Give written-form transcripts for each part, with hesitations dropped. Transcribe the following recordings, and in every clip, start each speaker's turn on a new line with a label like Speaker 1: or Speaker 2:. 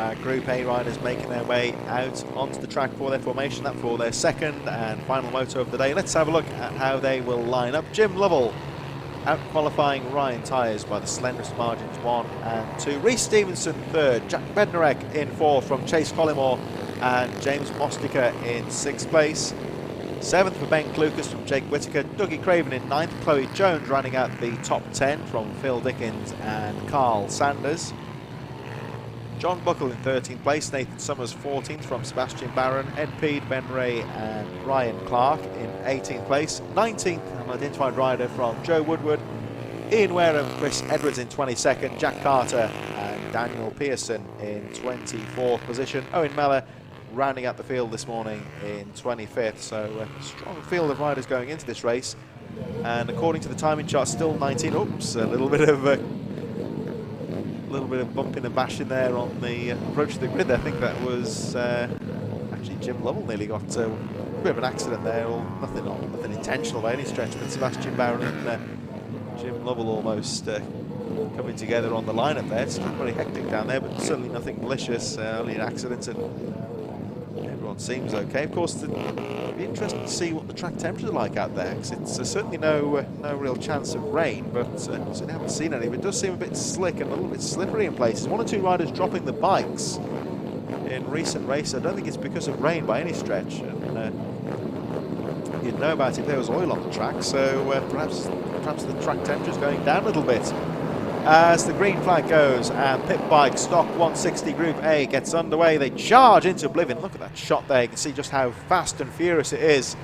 Speaker 1: our Group A riders making their way out onto the track for their formation, that for their second and final moto of the day. Let's have a look at how they will line up. Jim Lovell out-qualifying Ryan Tyres by the slenderest margins, 1 and 2. Rhys Stevenson third, Jack Bednarek in fourth from Chase Collymore, and James Mostica in 6th place. 7th for Ben Clucas from Jake Whittaker, Dougie Craven in 9th, Chloe Jones rounding out the top 10 from Phil Dickens and Carl Sanders. John Buckle in 13th place, Nathan Summers 14th from Sebastian Barron, Ed Peed, Ben Ray and Ryan Clark in 18th place. 19th, an identified rider from Joe Woodward, Ian Wareham, Chris Edwards in 22nd, Jack Carter and Daniel Pearson in 24th position. Owen Mellor rounding out the field this morning in 25th, so a strong field of riders going into this race. And according to the timing chart, still 19. Oops, a little bit of bumping and bashing there on the approach to the grid. I think that was actually Jim Lovell nearly got a bit of an accident there, or nothing intentional by any stretch, but Sebastian Barron and Jim Lovell almost coming together on the lineup there. It's not very hectic down there, but certainly nothing malicious, only an accident, and everyone seems okay. Of course, it'll be interesting to see what the track temperatures are like out there, because it's certainly no real chance of rain, but certainly haven't seen any. But it does seem a bit slick and a little bit slippery in places. 1 or 2 riders dropping the bikes in recent races. I don't think it's because of rain by any stretch, and you'd know about it if there was oil on the track, so perhaps the track temperature is going down a little bit. As the green flag goes and Pitbikes Stock 160 Group A gets underway, they charge into oblivion. Look at that shot there, you can see just how fast and furious it is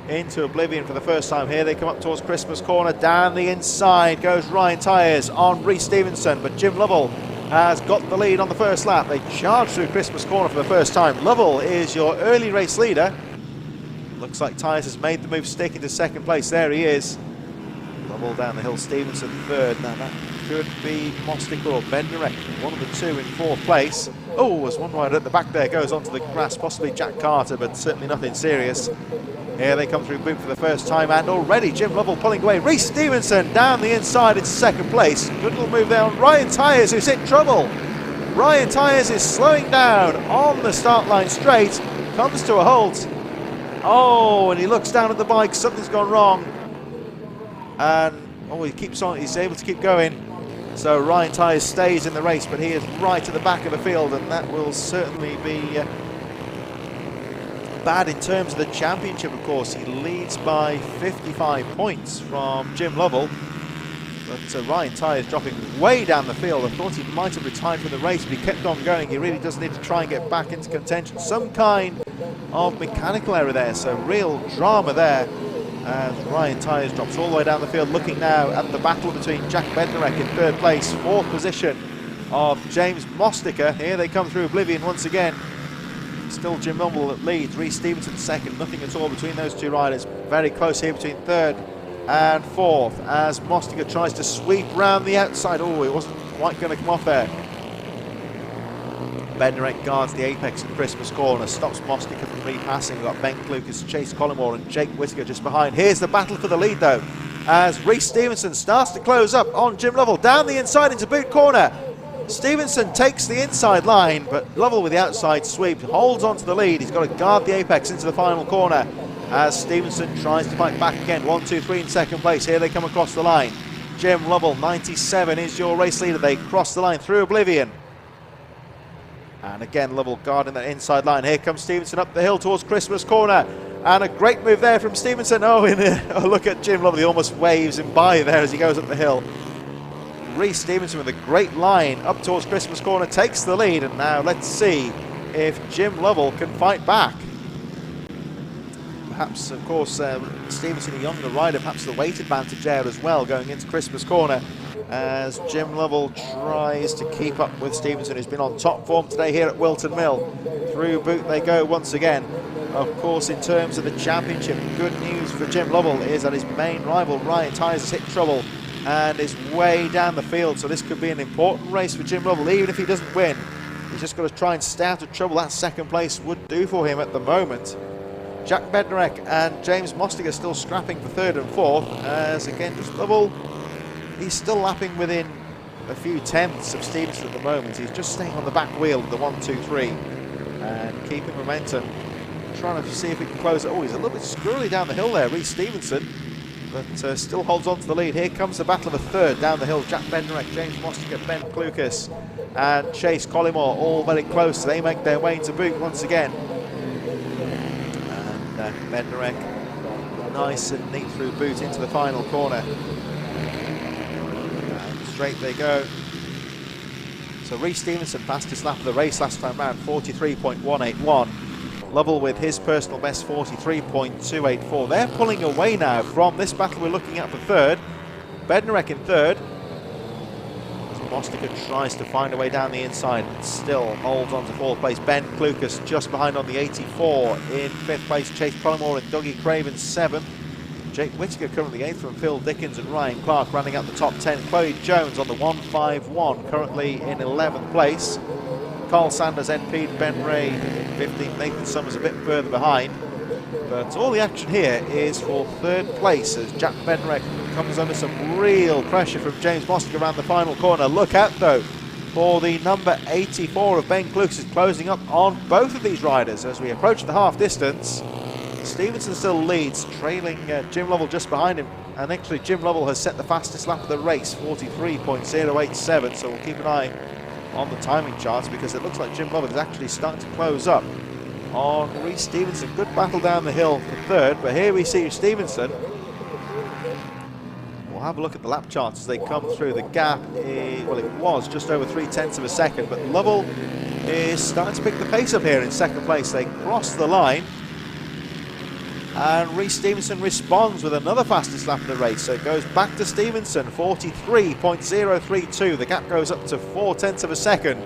Speaker 1: into oblivion for the first time here. They come up towards Christmas Corner, down the inside goes Ryan Tyres on Rhys Stevenson, but Jim Lovell has got the lead on the first lap. They charge through Christmas Corner for the first time. Lovell is your early race leader. Looks like Tyres has made the move, sticking to second place. There he is. Lovell down the hill, Stevenson third. Now that could be Mostica or Bednarek, one of the two in 4th place. Oh, there's one rider at the back there, goes onto the grass, possibly Jack Carter, but certainly nothing serious. Here they come through Boot for the first time, and already Jim Lovell pulling away. Rhys Stevenson down the inside into 2nd place. Good little move there on Ryan Tyres, who's in trouble. Ryan Tyres is slowing down on the start line straight, comes to a halt. Oh, and he looks down at the bike, something's gone wrong. And he keeps on, he's able to keep going. So Ryan Tyres stays in the race, but he is right at the back of the field, and that will certainly be bad in terms of the championship. Of course, he leads by 55 points from Jim Lovell, but Ryan Tyres dropping way down the field. I thought he might have retired from the race, but he kept on going. He really does need to try and get back into contention. Some kind of mechanical error there, so real drama there. As Ryan Tyres drops all the way down the field, looking now at the battle between Jack Bednarek in 3rd place, 4th position of James Mostica. Here they come through oblivion once again. Still Jim Lovell that leads, Rhys Stevenson 2nd, nothing at all between those two riders. Very close here between 3rd and 4th as Mostica tries to sweep round the outside. Oh, it wasn't quite going to come off there. Bednarek guards the apex of Christmas Corner, stops Mostica from repassing. We've got Ben Clucas, Chase Collymore and Jake Whittaker just behind. Here's the battle for the lead though, as Rhys Stevenson starts to close up on Jim Lovell, down the inside into Boot Corner. Stevenson takes the inside line, but Lovell with the outside sweep holds on to the lead. He's got to guard the apex into the final corner as Stevenson tries to fight back again. 1, 2, 3 in 2nd place. Here they come across the line. Jim Lovell, 97, is your race leader. They cross the line through oblivion. And again, Lovell guarding that inside line. Here comes Stevenson up the hill towards Christmas Corner. And a great move there from Stevenson. Oh, look at Jim Lovell. He almost waves him by there as he goes up the hill. Rhys Stevenson with a great line up towards Christmas Corner, takes the lead. And now let's see if Jim Lovell can fight back. Perhaps, of course, Stevenson, a younger rider, perhaps the weight advantage there as well going into Christmas Corner, as Jim Lovell tries to keep up with Stevenson, who's been on top form today here at Whilton Mill. Through Boot they go once again. Of course, in terms of the championship, good news for Jim Lovell is that his main rival, Ryan Tyres, has hit trouble and is way down the field. So this could be an important race for Jim Lovell, even if he doesn't win. He's just got to try and stay out of trouble. That 2nd place would do for him at the moment. Jack Bednarek and James Mostica still scrapping for 3rd and 4th, as again, just Lovell, he's still lapping within a few tenths of Stevenson at the moment. He's just staying on the back wheel of the 1-2-3 and keeping momentum, trying to see if he can close it. Oh, he's a little bit squirrely down the hill there, Rhys Stevenson, but still holds on to the lead. Here comes the battle of a third down the hill. Jack Bednarek, James Mostiger, Ben Clucas and Chase Collymore all very close. They make their way into boot once again. And Bednarek nice and neat through boot into the final corner. And straight they go. So Rhys Stevenson fastest lap of the race last time round, 43.181. Level with his personal best, 43.284. They're pulling away now from this battle we're looking at for third. Bednarek in third. Mostiger tries to find a way down the inside and still holds on to fourth place. Ben Clucas just behind on the 84 in fifth place. Chase Collymore and Dougie Craven seventh. Jake Whittaker currently 8th from Phil Dickens and Ryan Clark rounding out the top 10. Chloe Jones on the 151 currently in 11th place. Carl Sanders, Ed Peed, Ben Ray in 15th. Nathan Summers a bit further behind. But all the action here is for third place as Jack Bednarek comes under some real pressure from James Mostiger around the final corner. Look out though for the number 84 of Ben Clucas, is closing up on both of these riders as we approach the half distance. Stevenson still leads, trailing Jim Lovell just behind him, and actually Jim Lovell has set the fastest lap of the race, 43.087, so we'll keep an eye on the timing charts because it looks like Jim Lovell is actually starting to close up on Rhys Stevenson. Good battle down the hill for third, but here we see Stevenson. We'll have a look at the lap charts as they come through. The gap is, well, it was just over 0.3 of a second, but Lovell is starting to pick the pace up here in second place. They cross the line and Rhys Stevenson responds with another fastest lap of the race, so it goes back to Stevenson, 43.032. The gap goes up to 0.4 of a second.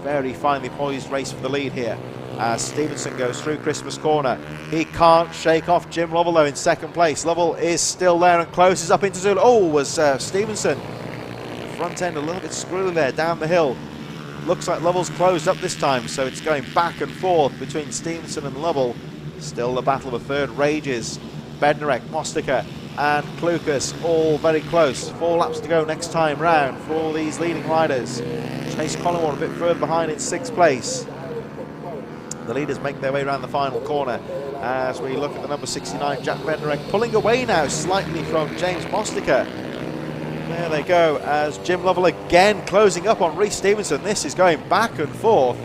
Speaker 1: Very finely poised race for the lead here as Stevenson goes through Christmas Corner. He can't shake off Jim Lovell though in second place. Lovell is still there and closes up into Zulu. Oh, was Stevenson. Front end a little bit squirrely there down the hill. Looks like Lovell's closed up this time, so it's going back and forth between Stevenson and Lovell. Still the battle of a third rages. Bednarek, Mostiger and Clucas all very close. 4 laps to go next time round for these leading riders. Chase Collymore a bit further behind in 6th place. The leaders make their way around the final corner as we look at the number 69, Jack Bednarek, pulling away now slightly from James Mostiger. There they go as Jim Lovell again closing up on Rhys Stevenson. This is going back and forth.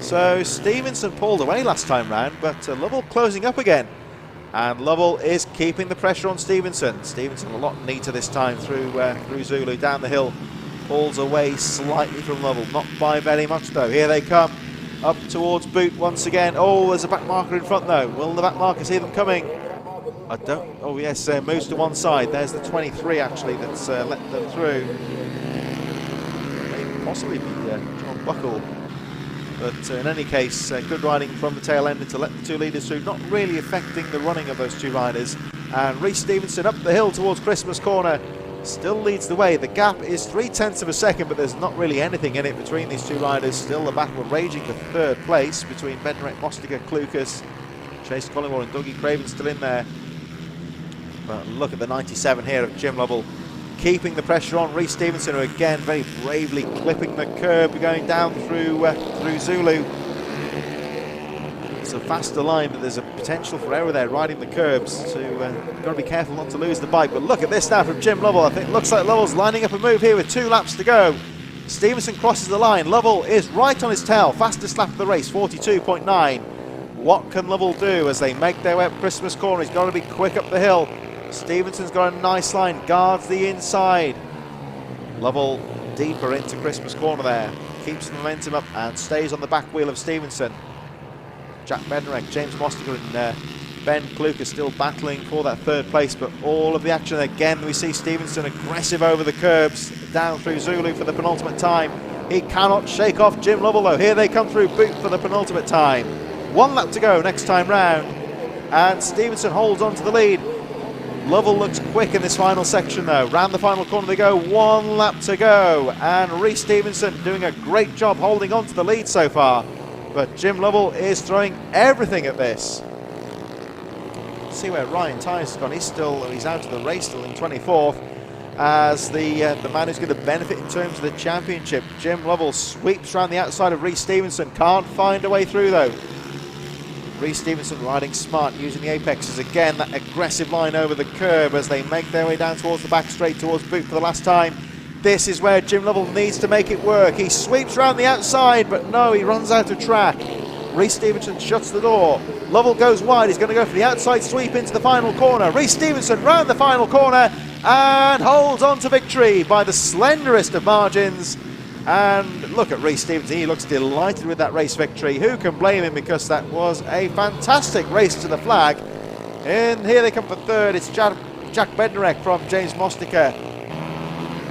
Speaker 1: So Stevenson pulled away last time round, but Lovell closing up again. And Lovell is keeping the pressure on Stevenson. Stevenson a lot neater this time through Zulu down the hill. Pulls away slightly from Lovell, not by very much though. Here they come, up towards boot once again. Oh, there's a back marker in front though. Will the back marker see them coming? I don't, oh yes, moves to one side. There's the 23 actually that's let them through. Maybe possibly be John Buckle. But in any case, good riding from the tail end to let the 2 leaders through, not really affecting the running of those 2 riders. And Rhys Stevenson up the hill towards Christmas Corner still leads the way. The gap is 0.3 of a second, but there's not really anything in it between these 2 riders. Still the battle raging for third place between Bednarek, Mostiger, Clucas, Chase Collymore and Dougie Craven still in there. But look at the 97 here of Jim Lovell, keeping the pressure on Rhys Stevenson, who again very bravely clipping the curb, going down through Zulu. It's a faster line, but there's a potential for error there, riding the curbs. So got to be careful not to lose the bike. But look at this now from Jim Lovell. I think it looks like Lovell's lining up a move here with 2 laps to go. Stevenson crosses the line. Lovell is right on his tail. Fastest lap of the race, 42.9. What can Lovell do as they make their way up Christmas Corner? He's got to be quick up the hill. Stevenson's got a nice line, guards the inside. Lovell deeper into Christmas Corner there, keeps the momentum up and stays on the back wheel of Stevenson. Jack Bednarek, James Mostiger and Ben Clucas still battling for that third place, but all of the action again, we see Stevenson aggressive over the curbs, down through Zulu for the penultimate time. He cannot shake off Jim Lovell though. Here they come through boot for the penultimate time. 1 lap to go next time round, and Stevenson holds on to the lead. Lovell looks quick in this final section though. Round the final corner they go, 1 lap to go. And Rhys Stevenson doing a great job holding on to the lead so far. But Jim Lovell is throwing everything at this. See where Ryan Tyers has gone. He's out of the race, still in 24th. as the man who's going to benefit in terms of the championship. Jim Lovell sweeps around the outside of Rhys Stevenson, can't find a way through though. Rhys Stevenson riding smart, using the apexes again, that aggressive line over the curb as they make their way down towards the back straight towards Boot for the last time. This is where Jim Lovell needs to make it work. He sweeps around the outside, but no, he runs out of track. Rhys Stevenson shuts the door. Lovell goes wide, he's going to go for the outside sweep into the final corner. Rhys Stevenson round the final corner and holds on to victory by the slenderest of margins. And look at Rhys Stevenson, he looks delighted with that race victory. Who can blame him, because that was a fantastic race to the flag. And here they come for third. It's Jack Bednarek from James Mostica,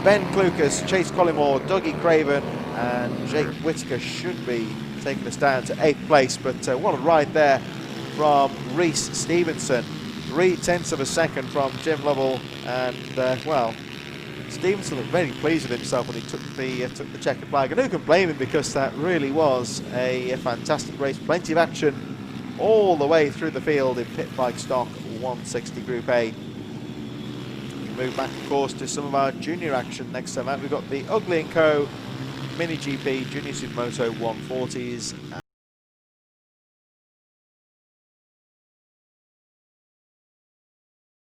Speaker 1: Ben Clucas, Chase Collymore, Dougie Craven and Jake Whitaker should be taking us down to 8th place. But what a ride there from Rhys Stevenson. 0.3 of a second from Jim Lovell, and well, Stevenson looked very pleased with himself when he took the checkered flag, and who can blame him, because that really was a fantastic race. Plenty of action all the way through the field in Pitbike Stock 160 Group A. We move back, of course, to some of our junior action next time out. We've got the Ugly & Co. Mini GP Junior Supermoto 140s.